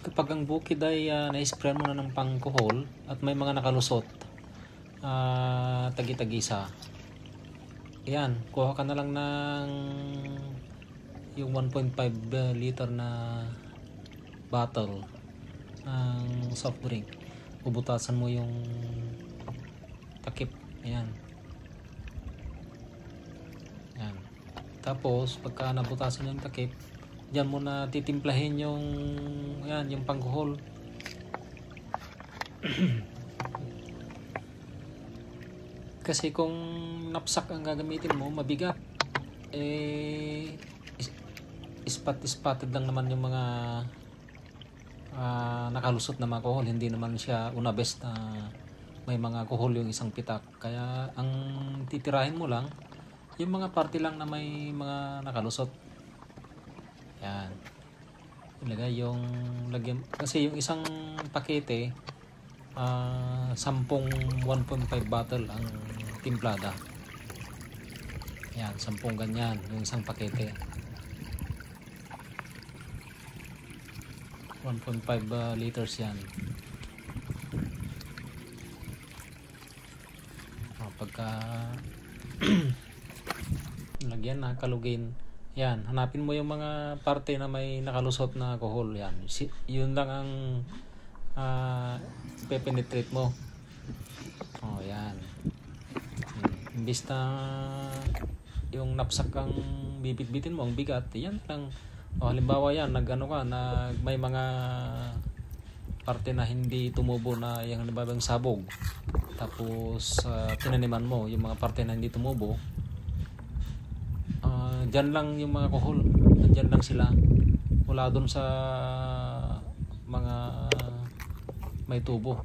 kapag ang bukid ay na-spray mo na ng pangkuhol at may mga nakalusot, tagi-tagisa, yan, kuha ka na lang ng yung 1.5 liter na bottle ng soft drink. Bubutasan mo yung takip, ayan. Yan. Tapos pagka nabutasan yung takip, diyan mo na titimplahin yung yan, yung pangkuhol. Kasi kung napsak ang gagamitin mo, mabigat, spotted lang naman yung mga nakalusot na mga kuhol. Hindi naman siya una best na may mga kuhol yung isang pitak. Kaya ang titirahin mo lang yung mga parte lang na may mga nakalusot. Yan. Ilagay yung lagyan, kasi yung isang pakete 10 1.5 bottle ang timplada. Yan, 10 ganyan yung isang pakete. 1.5 liters yan. Pagka lagyan na kalugin, yan, hanapin mo yung mga parte na may nakalusot na alcohol. Yan, yun lang ang penetrate mo. Yan. Imbis na yung napsak ang bibit-bitin mo, ang bigat, yan lang. Halimbawa yan, may mga parte na hindi tumubo na yung halimbawa yung sabog. Tapos tinaniman mo yung mga parte na hindi tumubo. Dyan lang yung mga kuhol, dyan lang sila, wala dun sa mga may tubo.